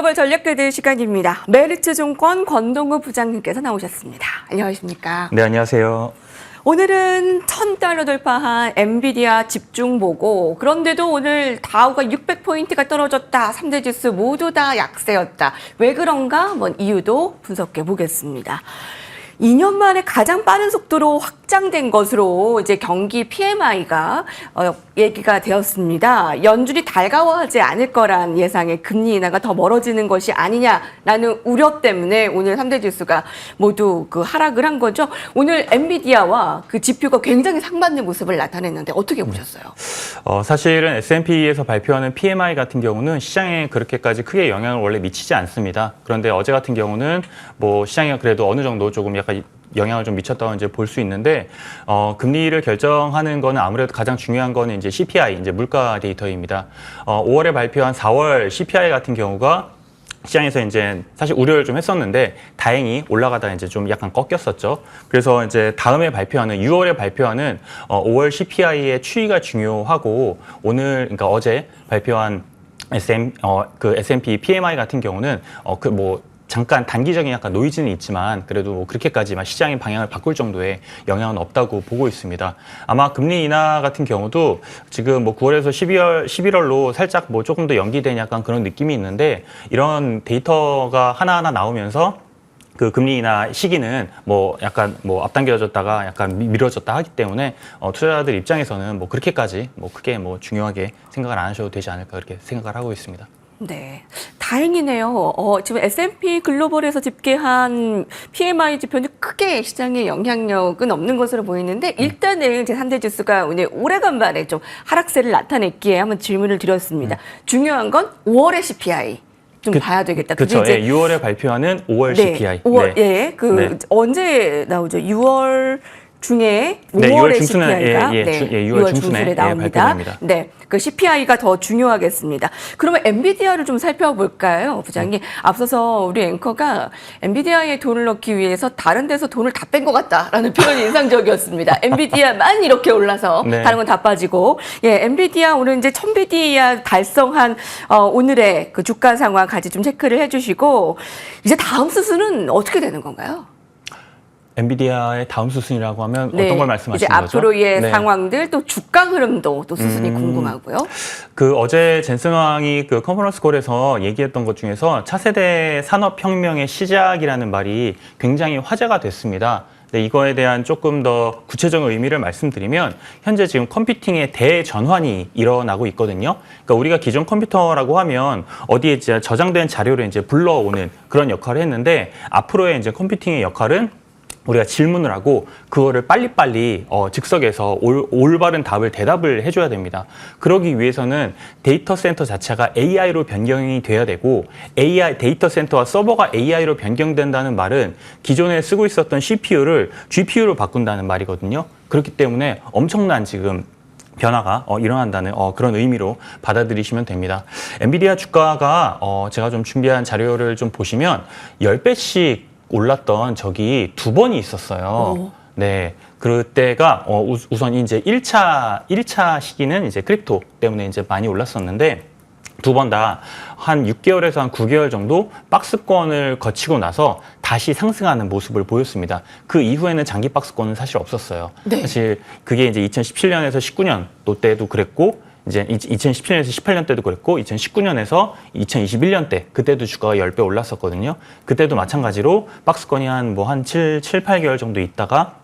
글로벌 전략가들 시간입니다. 메리츠증권 권동구 부장님께서 나오셨습니다. 안녕하십니까? 네, 안녕하세요. 오늘은 $1,000 돌파한 엔비디아 집중 보고, 그런데도 오늘 다우가 600포인트가 떨어졌다. 3대 지수 모두 다 약세였다. 왜 그런가? 한번 이유도 분석해 보겠습니다. 2년 만에 가장 빠른 속도로 확장된 것으로 이제 경기 PMI가 얘기가 되었습니다. 연준이 달가워하지 않을 거란 예상에 금리 인하가 더 멀어지는 것이 아니냐라는 우려 때문에 오늘 3대 지수가 모두 하락을 한 거죠. 오늘 엔비디아와 그 지표가 굉장히 상반된 모습을 나타냈는데 어떻게 보셨어요? 사실은 S&P에서 발표하는 PMI 같은 경우는 시장에 그렇게까지 크게 영향을 원래 미치지 않습니다. 그런데 어제 같은 경우는 뭐 시장에 그래도 어느 정도 조금 약간 영향을 좀 미쳤다고 이제 볼 수 있는데, 금리를 결정하는 거는 아무래도 가장 중요한 거는 이제 CPI, 이제 물가 데이터입니다. 5월에 발표한 4월 CPI 같은 경우가 시장에서 이제 사실 우려를 좀 했었는데 다행히 올라가다 이제 좀 약간 꺾였었죠. 그래서 이제 다음에 발표하는 6월에 발표하는 5월 CPI의 추이가 중요하고, 오늘 그러니까 어제 발표한 S&P PMI 같은 경우는 잠깐 단기적인 약간 노이즈는 있지만 그래도 뭐 그렇게까지만 시장의 방향을 바꿀 정도의 영향은 없다고 보고 있습니다. 아마 금리 인하 같은 경우도 지금 뭐 9월에서 11월로 살짝 뭐 조금 더 연기된 약간 그런 느낌이 있는데, 이런 데이터가 하나하나 나오면서 그 금리 인하 시기는 뭐 약간 뭐 앞당겨졌다가 약간 미뤄졌다 하기 때문에 투자자들 입장에서는 뭐 그렇게까지 뭐 크게 뭐 중요하게 생각을 안 하셔도 되지 않을까 그렇게 생각을 하고 있습니다. 네, 다행이네요. 지금 S&P 글로벌에서 집계한 PMI 지표는 크게 시장에 영향력은 없는 것으로 보이는데, 일단은 제 3대 지수가 오늘 오래간만에 좀 하락세를 나타냈기에 한번 질문을 드렸습니다. 중요한 건 5월의 CPI. 좀 봐야 되겠다. 그렇죠. 예, 6월에 발표하는 5월 네, CPI. 5월, 네. 예, 네. 언제 나오죠? 6월 중에 네, 5월의 6월 중순에, CPI가 6월 중순에 나옵니다. 발표됩니다. 네, 그 CPI가 더 중요하겠습니다. 그러면 엔비디아를 좀 살펴볼까요, 부장님? 앞서서 우리 앵커가 엔비디아에 돈을 넣기 위해서 다른 데서 돈을 다 뺀 것 같다라는 표현이 인상적이었습니다. 엔비디아만 이렇게 올라서 네. 다른 건 다 빠지고, 예, 엔비디아 오늘 이제 1000비디아 달성한 오늘의 그 주가 상황 같이 좀 체크를 해주시고, 이제 다음 수순은 어떻게 되는 건가요? 엔비디아의 다음 수순이라고 하면 네, 어떤 걸 말씀하시는 이제 거죠? 앞으로의 네. 상황들, 또 주가 흐름도 또 수순이 궁금하고요. 그 어제 젠슨 왕이 그 컨퍼런스 콜에서 얘기했던 것 중에서 차세대 산업혁명의 시작이라는 말이 굉장히 화제가 됐습니다. 네, 이거에 대한 조금 더 구체적인 의미를 말씀드리면, 현재 지금 컴퓨팅의 대전환이 일어나고 있거든요. 그러니까 우리가 기존 컴퓨터라고 하면 어디에 이제 저장된 자료를 이제 불러오는 그런 역할을 했는데, 앞으로의 이제 컴퓨팅의 역할은 우리가 질문을 하고 그거를 빨리빨리 즉석에서 올바른 대답을 해줘야 됩니다. 그러기 위해서는 데이터 센터 자체가 AI로 변경이 돼야 되고, 데이터 센터와 서버가 AI로 변경된다는 말은 기존에 쓰고 있었던 CPU를 GPU로 바꾼다는 말이거든요. 그렇기 때문에 엄청난 지금 변화가 일어난다는 그런 의미로 받아들이시면 됩니다. 엔비디아 주가가 제가 좀 준비한 자료를 좀 보시면 10배씩 올랐던 적이 2번이 있었어요. 오. 네. 그때가 우선 이제 1차 시기는 이제 크립토 때문에 이제 많이 올랐었는데, 2번 다 한 6개월에서 한 9개월 정도 박스권을 거치고 나서 다시 상승하는 모습을 보였습니다. 그 이후에는 장기 박스권은 사실 없었어요. 네. 사실 그게 이제 2017년에서 19년 때도 그랬고, 이제 2017년에서 18년 때도 그랬고, 2019년에서 2021년 때 그때도 주가가 10배 올랐었거든요. 그때도 마찬가지로 박스권이 한 7, 8개월 정도 있다가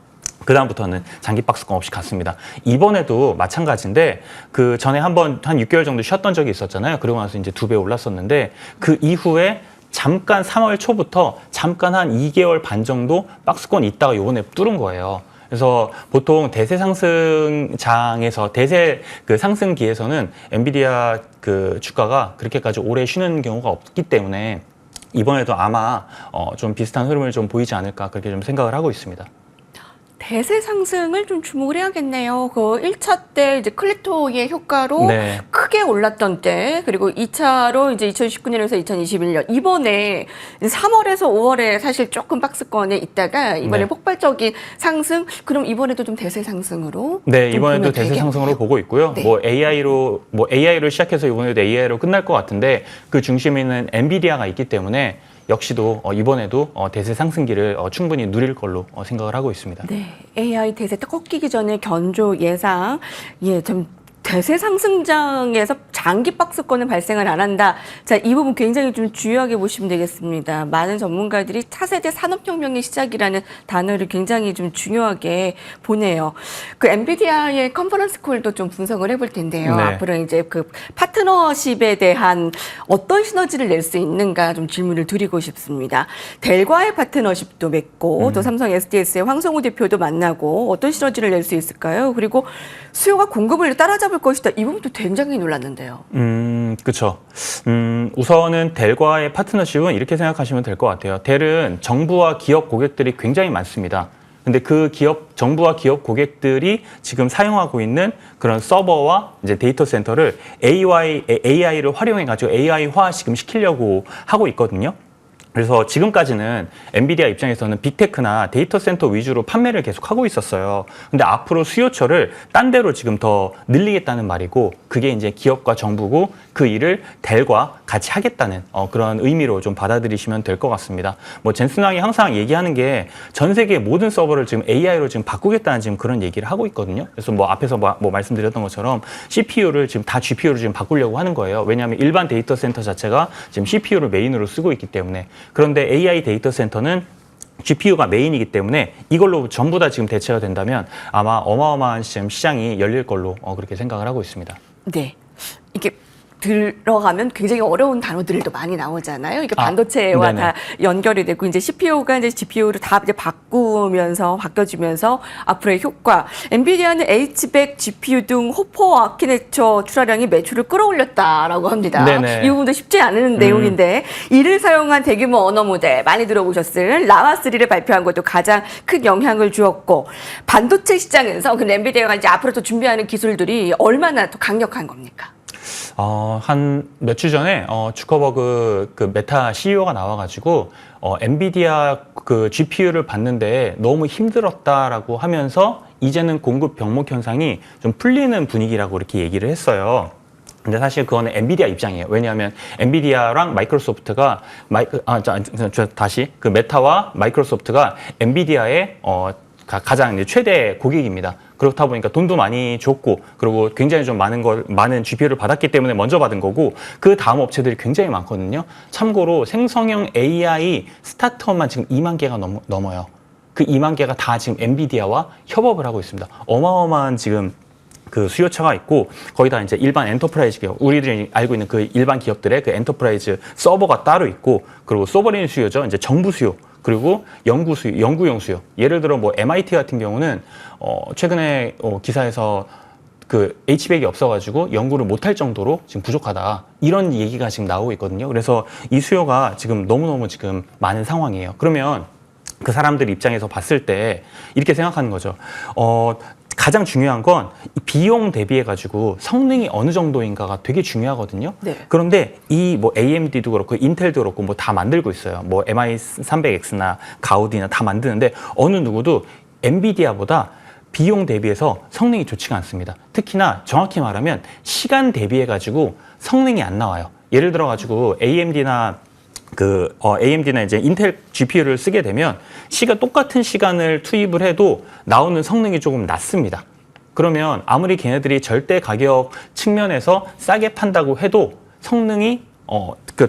그다음부터는 장기 박스권 없이 갔습니다. 이번에도 마찬가지인데, 그 전에 한 6개월 정도 쉬었던 적이 있었잖아요. 그러고 나서 이제 2배 올랐었는데, 그 이후에 잠깐 3월 초부터 잠깐 한 2개월 반 정도 박스권이 있다가 요번에 뚫은 거예요. 그래서 보통 대세 상승장에서 대세 그 상승기에서는 엔비디아 그 주가가 그렇게까지 오래 쉬는 경우가 없기 때문에 이번에도 아마 좀 비슷한 흐름을 좀 보이지 않을까 그렇게 좀 생각을 하고 있습니다. 네, 대세 상승을 좀 주목을 해야겠네요. 그 1차 때 이제 클리토의 효과로 네. 크게 올랐던 때, 그리고 2차로 이제 2019년에서 2021년, 이번에 3월에서 5월에 사실 조금 박스권에 있다가 이번에 네. 폭발적인 상승, 그럼 이번에도 좀 대세 상승으로? 네, 좀 이번에도 보면 대세 되겠네요. 상승으로 보고 있고요. 네. 뭐 AI로 시작해서 이번에도 AI로 끝날 것 같은데 그 중심에 있는 엔비디아가 있기 때문에 역시도 이번에도 대세 상승기를 충분히 누릴 걸로 생각을 하고 있습니다. 네, AI 대세 꺾이기 전에 견조 예상, 예, 좀 대세 상승장에서 장기 박스권은 발생을 안 한다. 자, 이 부분 굉장히 좀 중요하게 보시면 되겠습니다. 많은 전문가들이 차세대 산업혁명의 시작이라는 단어를 굉장히 좀 중요하게 보네요. 그 엔비디아의 컨퍼런스 콜도 좀 분석을 해볼 텐데요. 네. 앞으로 이제 그 파트너십에 대한 어떤 시너지를 낼 수 있는가 좀 질문을 드리고 싶습니다. 델과의 파트너십도 맺고 또 삼성 SDS의 황성우 대표도 만나고 어떤 시너지를 낼 수 있을까요? 그리고 수요가 공급을 따라잡을 것이다. 이 부분도 굉장히 놀랐는데요. 그렇죠. 우선은 델과의 파트너십은 이렇게 생각하시면 될 것 같아요. 델은 정부와 기업 고객들이 굉장히 많습니다. 근데 그 정부와 기업 고객들이 지금 사용하고 있는 그런 서버와 이제 데이터 센터를 AI를 활용해가지고 AI화 지금 시키려고 하고 있거든요. 그래서 지금까지는 엔비디아 입장에서는 빅테크나 데이터 센터 위주로 판매를 계속 하고 있었어요. 근데 앞으로 수요처를 딴 데로 지금 더 늘리겠다는 말이고, 그게 이제 기업과 정부고 그 일을 델과 같이 하겠다는 그런 의미로 좀 받아들이시면 될 것 같습니다. 뭐 젠슨 왕이 항상 얘기하는 게 전 세계 모든 서버를 지금 AI로 지금 바꾸겠다는 지금 그런 얘기를 하고 있거든요. 그래서 뭐 앞에서 뭐 말씀드렸던 것처럼 CPU를 지금 다 GPU로 지금 바꾸려고 하는 거예요. 왜냐하면 일반 데이터 센터 자체가 지금 CPU를 메인으로 쓰고 있기 때문에. 그런데 AI 데이터 센터는 GPU가 메인이기 때문에 이걸로 전부 다 지금 대체가 된다면 아마 어마어마한 지금 시장이 열릴 걸로 그렇게 생각을 하고 있습니다. 네. 이게 들어가면 굉장히 어려운 단어들도 많이 나오잖아요. 이게 반도체와 네네. 다 연결이 되고 이제 CPU가 이제 GPU를 다 이제 바뀌어지면서 앞으로의 효과. 엔비디아는 H100 GPU 등 호퍼 아키텍처 출하량이 매출을 끌어올렸다라고 합니다. 네네. 이 부분도 쉽지 않은 내용인데 이를 사용한 대규모 언어 모델 많이 들어보셨을 라와3를 발표한 것도 가장 큰 영향을 주었고, 반도체 시장에서 그 엔비디아가 이제 앞으로 또 준비하는 기술들이 얼마나 또 강력한 겁니까? 한 몇 주 전에 주커버그 그 메타 CEO가 나와가지고 엔비디아 그 GPU를 받는데 너무 힘들었다라고 하면서 이제는 공급 병목 현상이 좀 풀리는 분위기라고 이렇게 얘기를 했어요. 근데 사실 그거는 엔비디아 입장이에요. 왜냐하면 엔비디아랑 마이크로소프트가 다시 그 메타와 마이크로소프트가 엔비디아의 가장 이제 최대 고객입니다. 그렇다 보니까 돈도 많이 줬고, 그리고 굉장히 좀 많은 GPU를 받았기 때문에 먼저 받은 거고, 그 다음 업체들이 굉장히 많거든요. 참고로 생성형 AI 스타트업만 지금 2만 개가 넘어요. 그 2만 개가 다 지금 엔비디아와 협업을 하고 있습니다. 어마어마한 지금 그 수요처가 있고, 거기다 이제 일반 엔터프라이즈 기업, 우리들이 알고 있는 그 일반 기업들의 그 엔터프라이즈 서버가 따로 있고, 그리고 소버린 수요죠. 이제 정부 수요. 그리고 연구용 수요. 예를 들어 뭐 MIT 같은 경우는 최근에 기사에서 그 H100이 없어가지고 연구를 못할 정도로 지금 부족하다. 이런 얘기가 지금 나오고 있거든요. 그래서 이 수요가 지금 너무너무 지금 많은 상황이에요. 그러면 그 사람들 입장에서 봤을 때 이렇게 생각하는 거죠. 가장 중요한 건 비용 대비해가지고 성능이 어느 정도인가가 되게 중요하거든요. 네. 그런데 이 뭐 AMD도 그렇고 인텔도 그렇고 뭐 다 만들고 있어요. 뭐 MI300X나 가우디나 다 만드는데 어느 누구도 엔비디아보다 비용 대비해서 성능이 좋지가 않습니다. 특히나 정확히 말하면 시간 대비해가지고 성능이 안 나와요. 예를 들어가지고 AMD나 이제 인텔 GPU를 쓰게 되면 똑같은 시간을 투입을 해도 나오는 성능이 조금 낮습니다. 그러면 아무리 걔네들이 절대 가격 측면에서 싸게 판다고 해도 성능이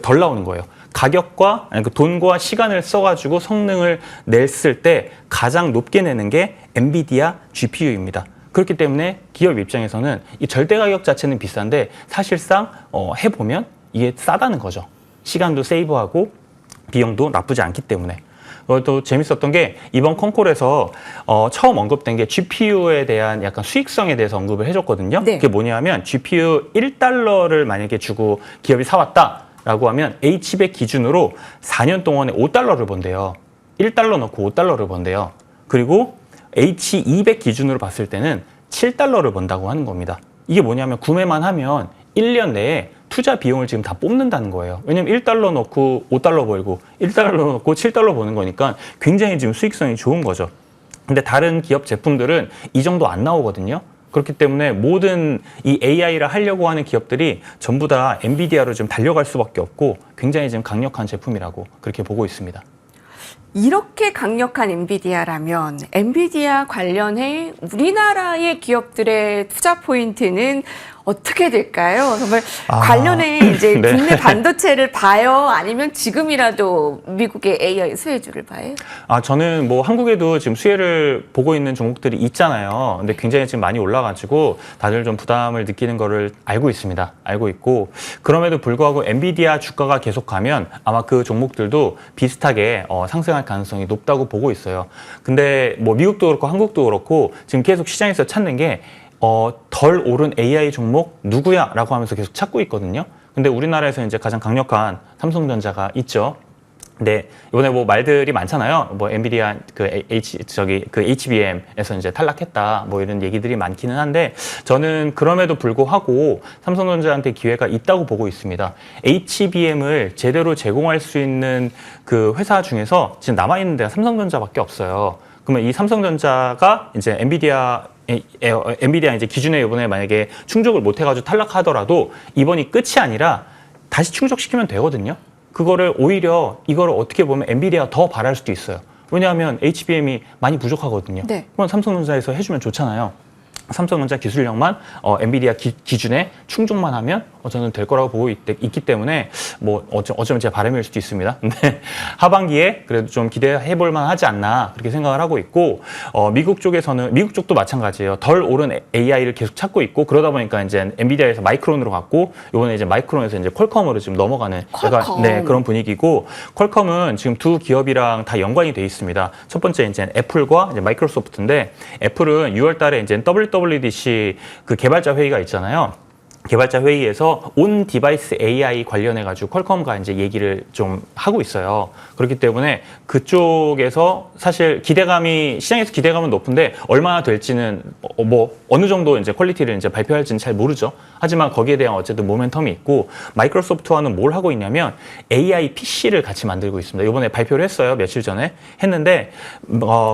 덜 나오는 거예요. 가격과 돈과 시간을 써가지고 성능을 냈을 때 가장 높게 내는 게 엔비디아 GPU입니다. 그렇기 때문에 기업 입장에서는 이 절대 가격 자체는 비싼데 사실상 해보면 이게 싸다는 거죠. 시간도 세이브하고 비용도 나쁘지 않기 때문에. 또 재밌었던 게 이번 콘콜에서 처음 언급된 게 GPU에 대한 약간 수익성에 대해서 언급을 해줬거든요. 네. 그게 뭐냐면 GPU $1를 만약에 주고 기업이 사왔다라고 하면 H100 기준으로 4년 동안에 $5를 번대요. $1 넣고 $5를 번대요. 그리고 H200 기준으로 봤을 때는 $7를 번다고 하는 겁니다. 이게 뭐냐면 구매만 하면 1년 내에 투자 비용을 지금 다 뽑는다는 거예요. 왜냐면 $1 넣고 $5 벌고 1달러 넣고 $7 버는 거니까 굉장히 지금 수익성이 좋은 거죠. 근데 다른 기업 제품들은 이 정도 안 나오거든요. 그렇기 때문에 모든 이 AI를 하려고 하는 기업들이 전부 다 엔비디아로 좀 달려갈 수밖에 없고 굉장히 지금 강력한 제품이라고 그렇게 보고 있습니다. 이렇게 강력한 엔비디아라면 엔비디아 관련해 우리나라의 기업들의 투자 포인트는 어떻게 될까요? 정말 관련해 이제 네. 국내 반도체를 봐요? 아니면 지금이라도 미국의 AI 수혜주를 봐요? 저는 뭐 한국에도 지금 수혜를 보고 있는 종목들이 있잖아요. 근데 굉장히 지금 많이 올라가지고 다들 좀 부담을 느끼는 거를 알고 있습니다. 알고 있고 그럼에도 불구하고 엔비디아 주가가 계속 가면 아마 그 종목들도 비슷하게 상승할 가능성이 높다고 보고 있어요. 근데 뭐 미국도 그렇고 한국도 그렇고 지금 계속 시장에서 찾는 게 덜 오른 AI 종목 누구야? 라고 하면서 계속 찾고 있거든요. 근데 우리나라에서 이제 가장 강력한 삼성전자가 있죠. 네, 이번에 뭐 말들이 많잖아요. 뭐 엔비디아 그 HBM에서 이제 탈락했다. 뭐 이런 얘기들이 많기는 한데 저는 그럼에도 불구하고 삼성전자한테 기회가 있다고 보고 있습니다. HBM을 제대로 제공할 수 있는 그 회사 중에서 지금 남아 있는 데가 삼성전자밖에 없어요. 그러면 이 삼성전자가 이제 엔비디아 이제 기준에 이번에 만약에 충족을 못 해가지고 탈락하더라도 이번이 끝이 아니라 다시 충족시키면 되거든요. 그거를 오히려 이거를 어떻게 보면 엔비디아가 더 바랄 수도 있어요. 왜냐하면 HBM이 많이 부족하거든요. 네. 그럼 삼성전자에서 해주면 좋잖아요. 삼성전자 기술력만 엔비디아 기준에 충족만 하면 저는 될 거라고 보고 있기 때문에 뭐 어쩌면 제 바람일 수도 있습니다. 근데 하반기에 그래도 좀 기대해볼 만하지 않나 그렇게 생각을 하고 있고 미국 쪽도 마찬가지예요. 덜 오른 AI를 계속 찾고 있고 그러다 보니까 이제 엔비디아에서 마이크론으로 갔고 이번에 이제 마이크론에서 이제 퀄컴으로 지금 넘어가는 퀄컴. 네, 그런 분위기고 퀄컴은 지금 두 기업이랑 다 연관이 돼 있습니다. 첫 번째 이제 애플과 이제 마이크로소프트인데 애플은 6월달에 이제 WWDC 그 개발자 회의가 있잖아요. 개발자 회의에서 온 디바이스 AI 관련해가지고 퀄컴과 이제 얘기를 좀 하고 있어요. 그렇기 때문에 그쪽에서 사실 시장에서 기대감은 높은데 얼마나 될지는 뭐 어느 정도 이제 퀄리티를 이제 발표할지는 잘 모르죠. 하지만 거기에 대한 어쨌든 모멘텀이 있고 마이크로소프트와는 뭘 하고 있냐면 AI PC를 같이 만들고 있습니다. 이번에 발표를 했어요. 며칠 전에 했는데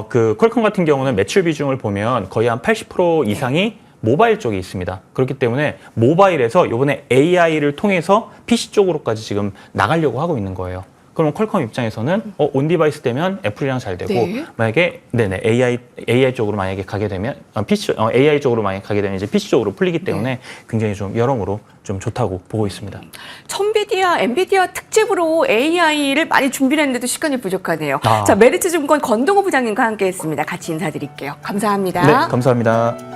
그 퀄컴 같은 경우는 매출 비중을 보면 거의 한 80% 이상이 모바일 쪽에 있습니다. 그렇기 때문에 모바일에서 이번에 AI를 통해서 PC 쪽으로까지 지금 나가려고 하고 있는 거예요. 그럼 퀄컴 입장에서는 온 디바이스 되면 애플이랑 잘 되고 네. 만약에 AI 쪽으로 만약에 가게 되면 AI 쪽으로 만약에 가게 되면 이제 PC 쪽으로 풀리기 때문에 굉장히 좀 여러모로 좀 좋다고 보고 있습니다. 엔비디아 특집으로 AI를 많이 준비를 했는데도 시간이 부족하네요. 아. 자, 메리츠증권 권동호 부장님과 함께했습니다. 같이 인사드릴게요. 감사합니다. 네, 감사합니다.